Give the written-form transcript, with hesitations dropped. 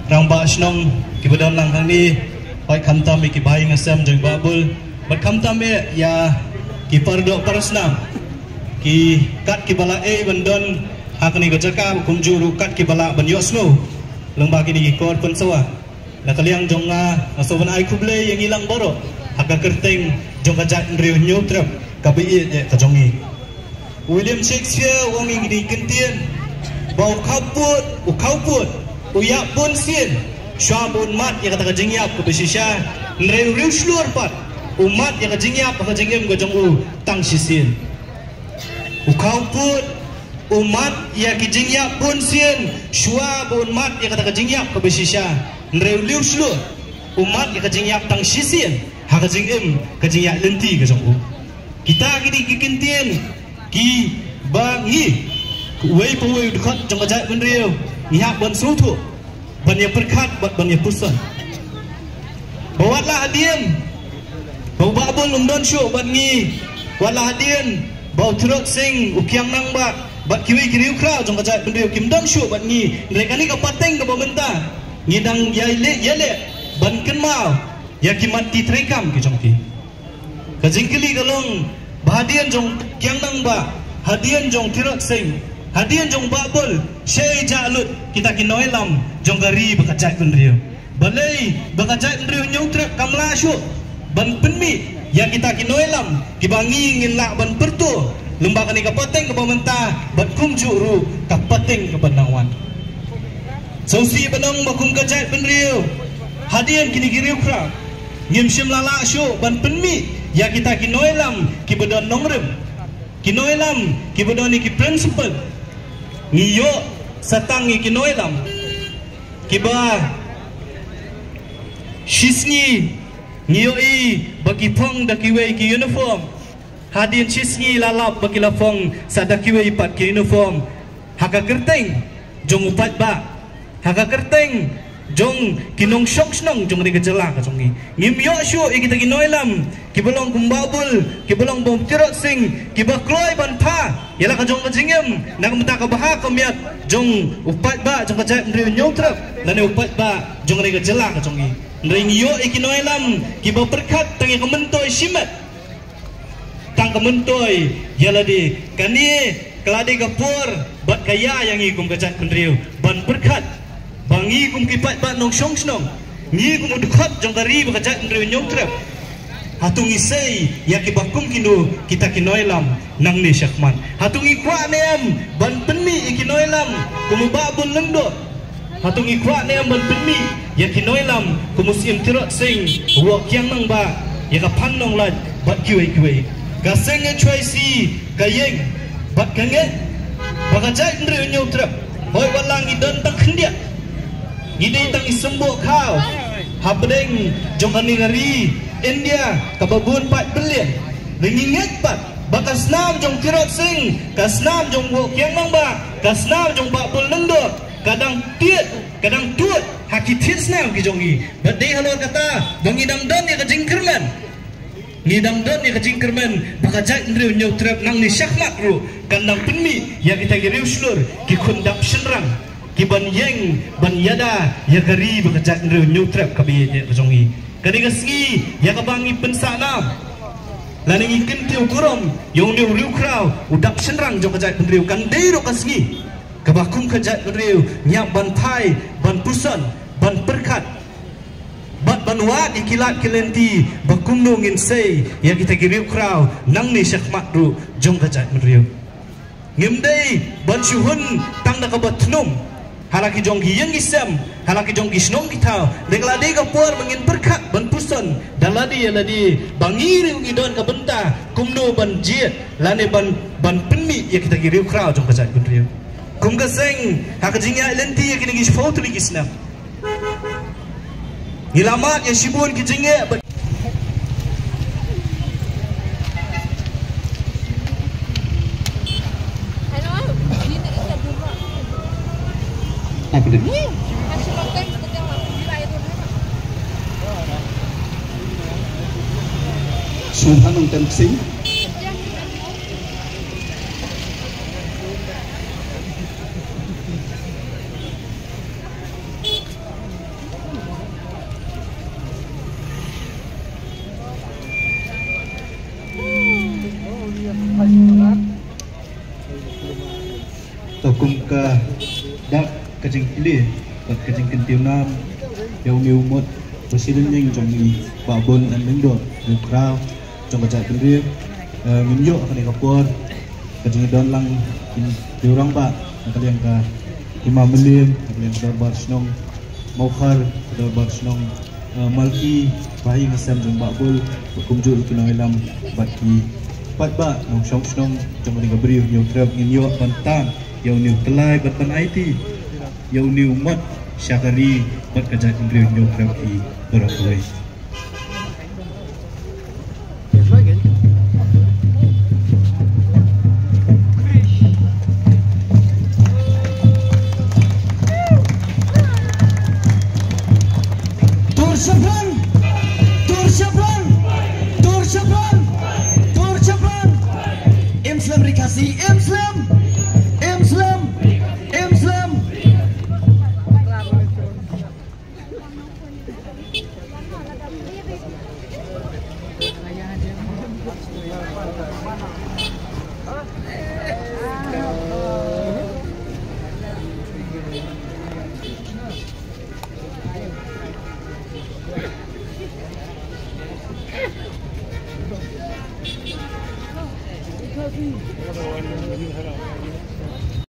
rang ba snong kibadan lang kang ni pai khamtam ki bai ngasam jeng babul bat khamtam ya ki pardo parasnam ki kat ki bala bandon hakni gajaka kumjuru kat ki bala ban yosno lengba ki ni kor pensawa na kaliang jonga nasoban ai kuble yang ilang boro haka kerteng jonga jat ndriu nyotrap kabi ye kajongi William Shakespeare wong ini kentien bau kaput u kaput u ya pun sien syabun mat ya kata kajingyap ke besisya ndriu riu slur pat umat ya kajingyap ka jingyam gojong u tang sisien u kaput umat ya kijingyap pun sien syabun mat ya kata kajingyap ke besisya ndriu riu slur umat ya kajingyap tang sisien ha kajingem kajingyak lenti gojong u kita kini kikintien ki bangi wei powei dekat jong kajat benriu nihak ban sutu ban ya perkat ban ya pusan bawatlah hadian bau babul umdon syu ban ngi walah hadian bau truk sing ukiang nang bat kiwi kiriu kra jong kajat benriu kimdon syu ban ngi mereka ni kapateng ke pemerintah ngidang yale ban kenmau ya kimati trekam ki jong ki kajingkili galong bahadian jong kiang nang hadian jong tirok sing hadian jong babul syai jalut kita kinoi lam jong gari bakajat benriu balai bakajat benriu nyutrep kamla syu ban penmi yang kita kinoi lam kibangi ngin lak ban pertu lembaga ni kapateng ke pemerintah bat kumjuru kapateng ke benangwan sausi benang bakum kajat benriu hadian kini giriu kra ngim sim lala syu ban penmi ya kita kinoi lam kibedan nongrem kinoi lam kibedan ni ki principle ngiyo satang ni kinoi lam kiba shisngi ngiyo i bagi phong da kiwe ki uniform hadin shisngi lalap bagi la phong sada kiwe pat ki uniform haka kerteng jong upat ba haka kerteng jong kinong syok snong jong ni gejala ka jongi ngim yo syu kita kinoi lam kibolong kumbabul kibolong bom tirok sing kibakloi ban pha yala ka jong ka jingem nak menta ka baha ka miat jong upat ba jong ka jai ndri nyotrap lane upat ba jong ni gejala ka jongi ndri yo kinoi lam kiba perkat tangi ka mentoi simat tang ka mentoi yala di kani keladi kapur bat kaya yang ikum ka jai ndri ban perkat bangi kum kipat bat nong syong snong ngi kum dekat jong gari bakajat ndriu nyongtrep hatungi sei ya kibakum kinu kita kinoilam nang ni syakman hatungi kwa neam ban penmi ikinoilam kum babul lendo hatungi kwa neam ban penmi ya kinoilam kum musim tirot sing wa kyang nang ba ya ka pan nong lat bat kiwe ka seng choi si kayeng bat kange bakajat ndriu nyongtrep hoi walang idon tak khendia ini tang isembo kau habdeng jongani ngari India kababun pat belian ringinget pat bakas nam jong tirot sing kasnam jong wo kyang mang ba kasnam jong ba pul lendo kadang tiet kadang tuat haki tiet snam ki jongi badai halo kata bangi dang don ya kajing kerman ngidang don ya kajing kerman bakajat ndriu nyotrep nang ni syakmat ru kandang penmi ya kita giriu slur ki kundap senrang kiban yeng ban yada ya gari bakajat ndriu nyutrap kabi ya kajongi kani gasgi ya kabangi pensana laning ikin tiu kurom yong niu riu krau udap senrang jong kajat ndriu kan deiro kasgi kabakum kajat ndriu nyap ban thai ban pusan ban perkat bat ban wat ikilat kelenti bakum nungin sei ya kita giriu krau nang ni syakmat ru jong kajat ndriu ngimdei ban syuhun tang da kabat num halaki jong hiyang isam halaki jong gisnong kitau dekladi kapur mengin perkat ban puson daladi yaladi bangiri ngidon ka benta kumno ban jiet lane ban penmi ya kita giriu krau jong kajat gunriu kum gaseng hakajingya lenti ya kini gis fotri gisnam gilamat ya shibun kijingya apa dia? Suhan nonton sing. ka dak kajing pilih kat kajing kentiu nam yang new mod presiden yang jong ni babon an mendo krau jong ka jat kendri nginyo ka ni kapor kajing don lang diurang ba kalian ka 5 million kalian ka bar snong Maukhar bar snong Malki bayi ngasam jong babul kumjul kinailam batki patba nong shong snong jong ni gabri yo trap nginyo bantan yo new telai batan IT yo new mod syakari bat kajak kendri yo trap ki berapoi Imslam dikasih Imslam